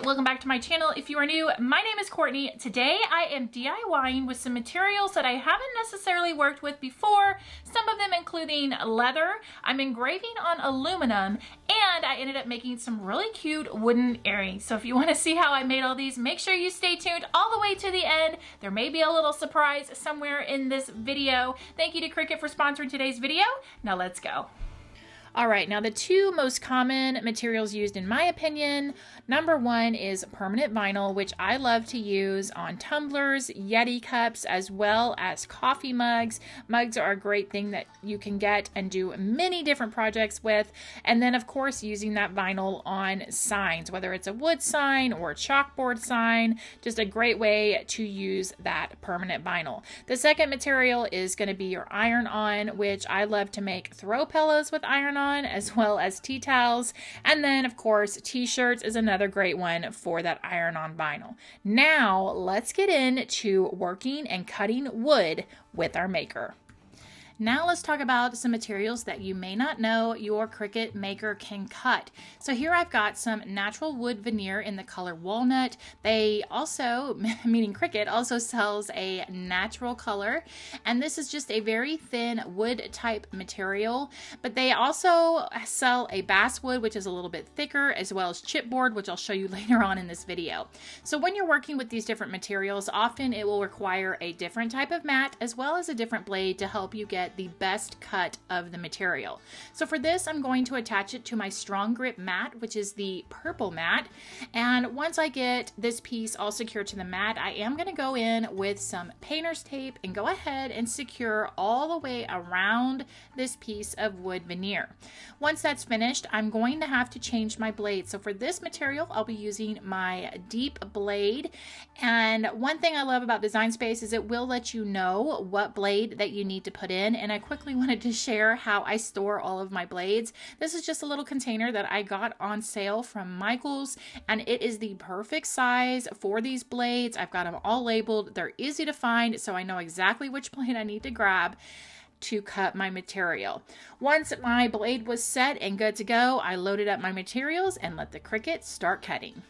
welcome back to my channel. If you are new, my name is Courtney. Today I am DIYing with some materials that I haven't necessarily worked with before, some of them including leather. I'm engraving on aluminum, and I ended up making some really cute wooden earrings. So if you want to see how I made all these, make sure you stay tuned all the way to the end. There may be a little surprise somewhere in this video. Thank you to Cricut for sponsoring today's video. Now let's go. All right, now the two most common materials used in my opinion, number one is permanent vinyl, which I love to use on tumblers, Yeti cups, as well as coffee mugs. Mugs are a great thing that you can get and do many different projects with. And then of course, using that vinyl on signs, whether it's a wood sign or a chalkboard sign, just a great way to use that permanent vinyl. The second material is gonna be your iron-on, which I love to make throw pillows with iron-on, as well as tea towels. And then of course t-shirts is another great one for that iron-on vinyl. Now let's get into working and cutting wood with our maker. Now let's talk about some materials that you may not know your Cricut maker can cut. So here I've got some natural wood veneer in the color walnut. They also, meaning Cricut, also sells a natural color, and this is just a very thin wood type material, but they also sell a basswood, which is a little bit thicker, as well as chipboard, which I'll show you later on in this video. So when you're working with these different materials, often it will require a different type of mat as well as a different blade to help you get the best cut of the material. So for this, I'm going to attach it to my strong grip mat, which is the purple mat. And once I get this piece all secured to the mat, I am going to go in with some painter's tape and go ahead and secure all the way around this piece of wood veneer. Once that's finished, I'm going to have to change my blade. So for this material, I'll be using my deep blade. And one thing I love about Design Space is it will let you know what blade that you need to put in. And I quickly wanted to share how I store all of my blades. This is just a little container that I got on sale from Michael's, and it is the perfect size for these blades. I've got them all labeled. They're easy to find, so I know exactly which blade I need to grab to cut my material. Once my blade was set and good to go, I loaded up my materials and let the Cricut start cutting.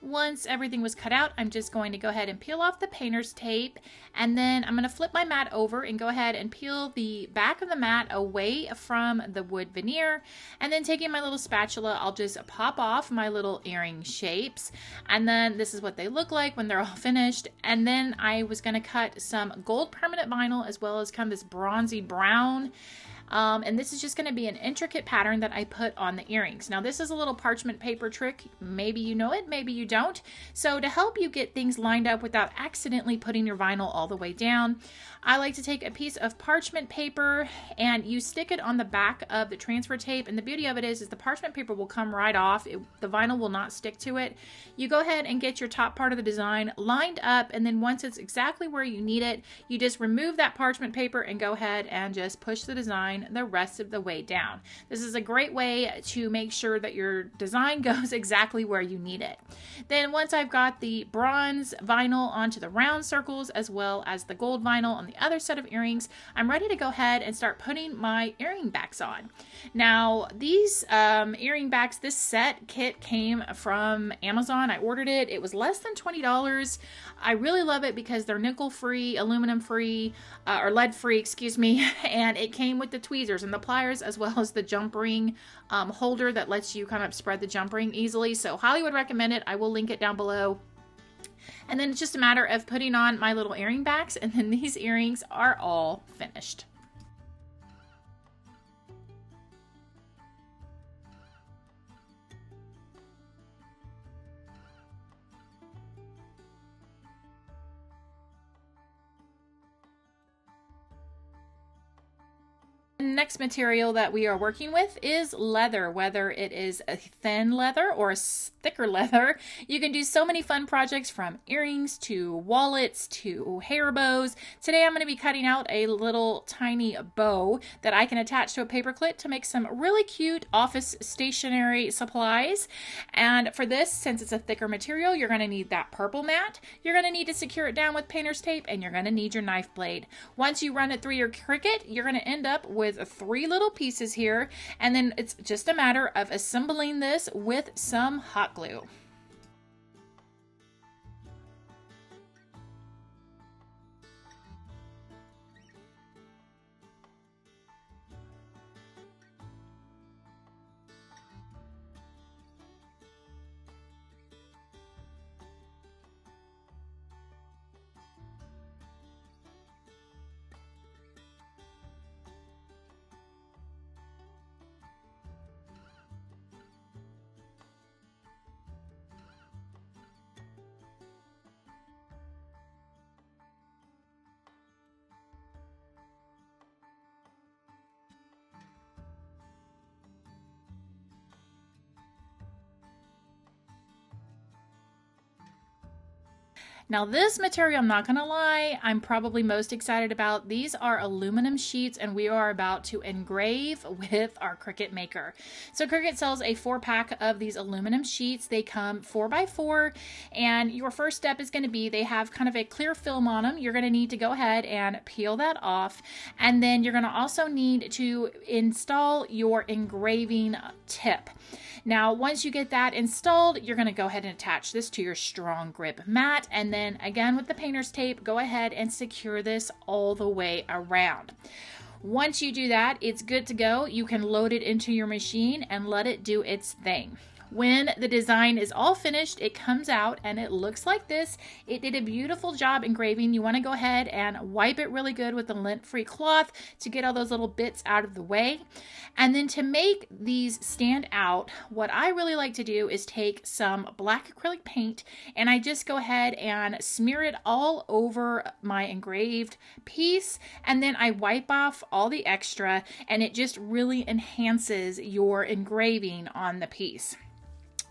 Once everything was cut out, I'm just going to go ahead and peel off the painter's tape, and then I'm going to flip my mat over and go ahead and peel the back of the mat away from the wood veneer. And then taking my little spatula, I'll just pop off my little earring shapes. And then this is what they look like when they're all finished. And then I was going to cut some gold permanent vinyl as well as kind of this bronzy brown. And this is just going to be an intricate pattern that I put on the earrings. Now this is a little parchment paper trick. Maybe you know it, maybe you don't. So to help you get things lined up without accidentally putting your vinyl all the way down, I like to take a piece of parchment paper and you stick it on the back of the transfer tape. And the beauty of it is the parchment paper will come right off. The vinyl will not stick to it. You go ahead and get your top part of the design lined up, and then once it's exactly where you need it, you just remove that parchment paper and go ahead and just push the design the rest of the way down. This is a great way to make sure that your design goes exactly where you need it. Then once I've got the bronze vinyl onto the round circles as well as the gold vinyl on the other set of earrings, I'm ready to go ahead and start putting my earring backs on. Now these earring backs, this set kit came from Amazon. I ordered it. It was less than $20. I really love it because they're nickel free, aluminum free, or lead free, excuse me, and it came with the tweezers and the pliers as well as the jump ring holder that lets you kind of spread the jump ring easily. So highly would recommend it. I will link it down below. And then it's just a matter of putting on my little earring backs, and then these earrings are all finished. Next material that we are working with is leather. Whether it is a thin leather or a thicker leather, you can do so many fun projects, from earrings to wallets to hair bows. Today I'm going to be cutting out a little tiny bow that I can attach to a paper clip to make some really cute office stationery supplies. And for this, since it's a thicker material, you're going to need that purple mat. You're going to need to secure it down with painter's tape, and you're going to need your knife blade. Once you run it through your Cricut, you're going to end up with 3 little pieces here, and then it's just a matter of assembling this with some hot glue. Now this material, I'm not gonna lie, I'm probably most excited about. These are aluminum sheets and we are about to engrave with our Cricut maker. So Cricut sells a 4-pack of these aluminum sheets. They come 4x4 and your first step is gonna be, they have kind of a clear film on them. You're gonna need to go ahead and peel that off. And then you're gonna also need to install your engraving tip. Now, once you get that installed, you're going to go ahead and attach this to your strong grip mat. And then again, with the painter's tape, go ahead and secure this all the way around. Once you do that, it's good to go. You can load it into your machine and let it do its thing. When the design is all finished, it comes out and it looks like this. It did a beautiful job engraving. You want to go ahead and wipe it really good with a lint-free cloth to get all those little bits out of the way. And then to make these stand out, what I really like to do is take some black acrylic paint and I just go ahead and smear it all over my engraved piece. And then I wipe off all the extra and it just really enhances your engraving on the piece.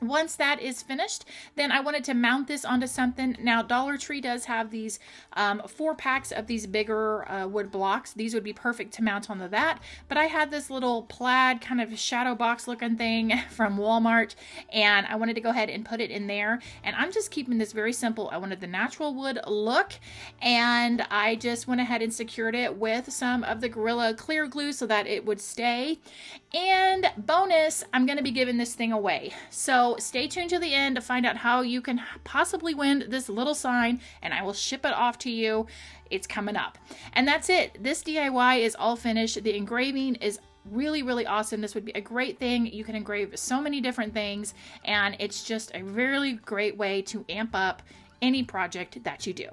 Once that is finished, then I wanted to mount this onto something. Now, Dollar Tree does have these 4 packs of these bigger wood blocks. These would be perfect to mount onto that. But I had this little plaid kind of shadow box looking thing from Walmart, and I wanted to go ahead and put it in there. And I'm just keeping this very simple. I wanted the natural wood look, and I just went ahead and secured it with some of the Gorilla clear glue so that it would stay. And bonus, I'm going to be giving this thing away. So stay tuned to the end to find out how you can possibly win this little sign, and I will ship it off to you. It's coming up. And that's it. This DIY is all finished. The engraving is really, really awesome. This would be a great thing. You can engrave so many different things, and it's just a really great way to amp up any project that you do.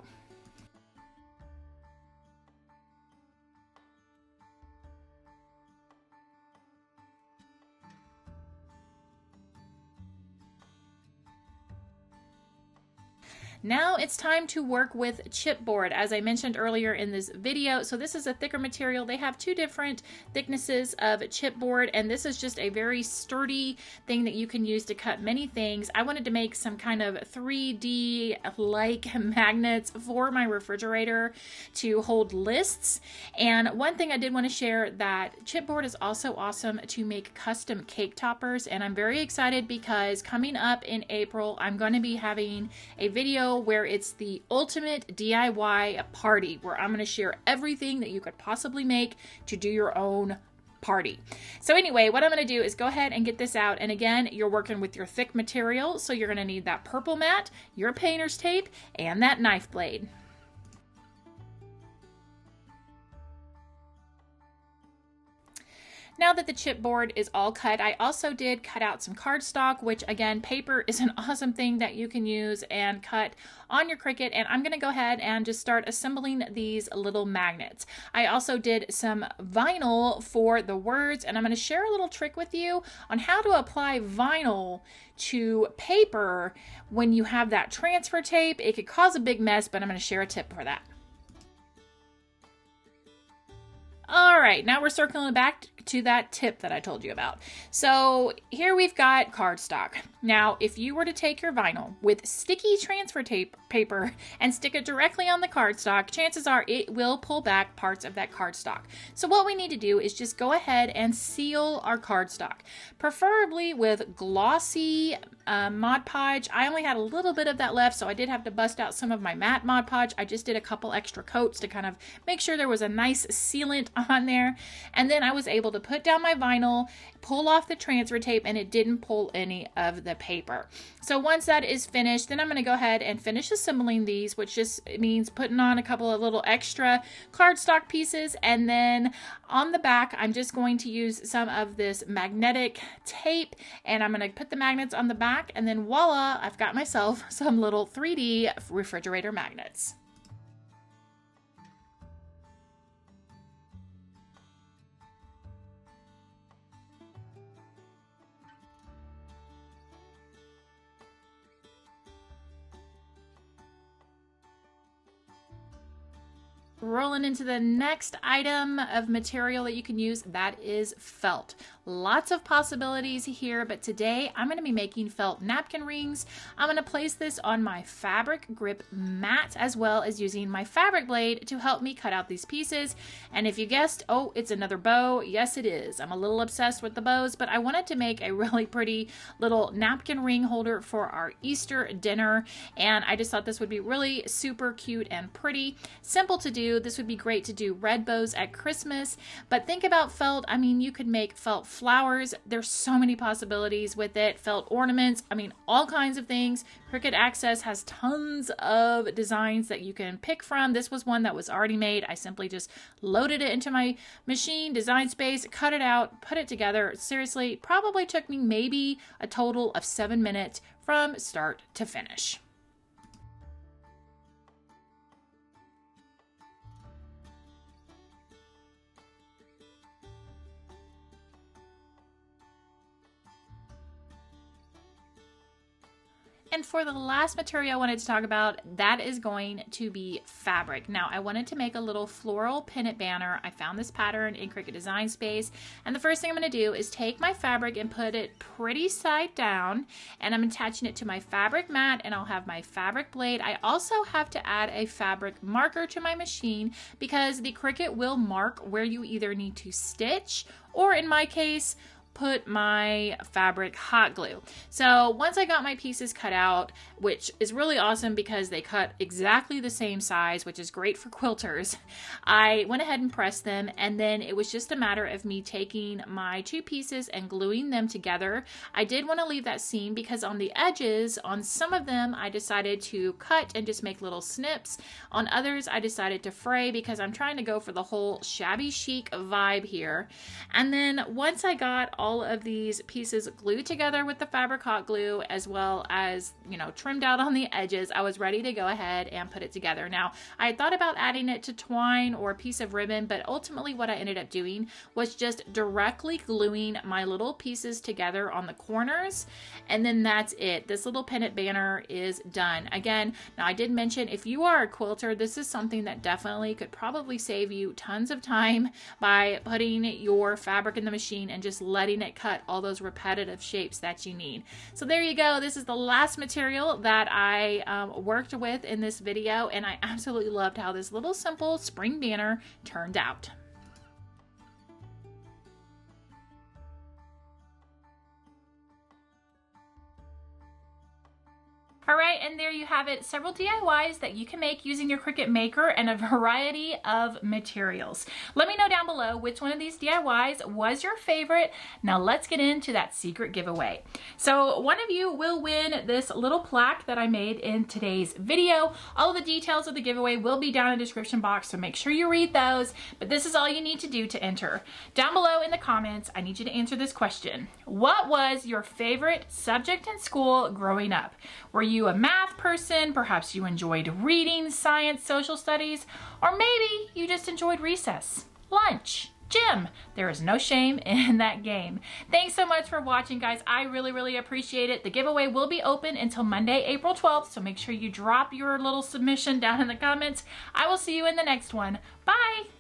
Now it's time to work with chipboard, as I mentioned earlier in this video. So this is a thicker material. They have 2 different thicknesses of chipboard, and this is just a very sturdy thing that you can use to cut many things. I wanted to make some kind of 3D-like magnets for my refrigerator to hold lists. And one thing I did want to share, that chipboard is also awesome to make custom cake toppers, and I'm very excited because coming up in April, I'm going to be having a video where it's the ultimate DIY party, where I'm going to share everything that you could possibly make to do your own party. So anyway, what I'm going to do is go ahead and get this out. And again, you're working with your thick material, so you're going to need that purple mat, your painter's tape, and that knife blade. Now that the chipboard is all cut, I also did cut out some cardstock, which again, paper is an awesome thing that you can use and cut on your Cricut. And I'm going to go ahead and just start assembling these little magnets. I also did some vinyl for the words, and I'm going to share a little trick with you on how to apply vinyl to paper when you have that transfer tape. It could cause a big mess, but I'm going to share a tip for that. All right, now we're circling back to that tip that I told you about. So here we've got cardstock. Now, if you were to take your vinyl with sticky transfer tape paper and stick it directly on the cardstock, chances are it will pull back parts of that cardstock. So what we need to do is just go ahead and seal our cardstock, preferably with glossy Mod Podge. I only had a little bit of that left, so I did have to bust out some of my matte Mod Podge. I just did a couple extra coats to kind of make sure there was a nice sealant on there. And then I was able to put down my vinyl, pull off the transfer tape, and it didn't pull any of the paper. So once that is finished, then I'm going to go ahead and finish assembling these, which just means putting on a couple of little extra cardstock pieces. And then on the back, I'm just going to use some of this magnetic tape, and I'm going to put the magnets on the back, and then voila, I've got myself some little 3D refrigerator magnets. Rolling into the next item of material that you can use, that is felt. Lots of possibilities here, but today I'm going to be making felt napkin rings. I'm going to place this on my fabric grip mat as well as using my fabric blade to help me cut out these pieces. And if you guessed, oh, it's another bow. Yes, it is. I'm a little obsessed with the bows, but I wanted to make a really pretty little napkin ring holder for our Easter dinner. And I just thought this would be really super cute and pretty. Simple to do. This would be great to do red bows at Christmas, but think about felt. I mean, you could make felt flowers. There's so many possibilities with it. Felt ornaments. I mean, all kinds of things. Cricut Access has tons of designs that you can pick from. This was one that was already made. I simply just loaded it into my machine, design space, cut it out, put it together. Seriously, probably took me maybe a total of 7 minutes from start to finish. And for the last material I wanted to talk about, that is going to be fabric. Now, I wanted to make a little floral pennant banner. I found this pattern in Cricut Design Space. And the first thing I'm going to do is take my fabric and put it pretty side down. And I'm attaching it to my fabric mat, and I'll have my fabric blade. I also have to add a fabric marker to my machine because the Cricut will mark where you either need to stitch or, in my case, put my fabric hot glue. So once I got my pieces cut out, which is really awesome because they cut exactly the same size, which is great for quilters, I went ahead and pressed them, and then it was just a matter of me taking my two pieces and gluing them together. I did want to leave that seam because on the edges, on some of them, I decided to cut and just make little snips. On others, I decided to fray because I'm trying to go for the whole shabby chic vibe here. And then once I got all of these pieces glued together with the fabric hot glue, as well as, you know, trimmed out on the edges, I was ready to go ahead and put it together. Now, I had thought about adding it to twine or a piece of ribbon, but ultimately what I ended up doing was just directly gluing my little pieces together on the corners, and then that's it. This little pennant banner is done. Again, now I did mention if you are a quilter, this is something that definitely could probably save you tons of time by putting your fabric in the machine and just letting it cut all those repetitive shapes that you need. So there you go. This is the last material that I worked with in this video, and I absolutely loved how this little simple spring banner turned out. All right, and there you have it. Several DIYs that you can make using your Cricut Maker and a variety of materials. Let me know down below which one of these DIYs was your favorite. Now let's get into that secret giveaway. So one of you will win this little plaque that I made in today's video. All of the details of the giveaway will be down in the description box, so make sure you read those. But this is all you need to do to enter. Down below in the comments, I need you to answer this question. What was your favorite subject in school growing up? Were you a math person? Perhaps you enjoyed reading, science, social studies, or maybe you just enjoyed recess, lunch, gym. There is no shame in that game. Thanks so much for watching, guys. I really appreciate it. The giveaway will be open until Monday, April 12th, so make sure you drop your little submission down in the comments. I will see you in the next one. Bye!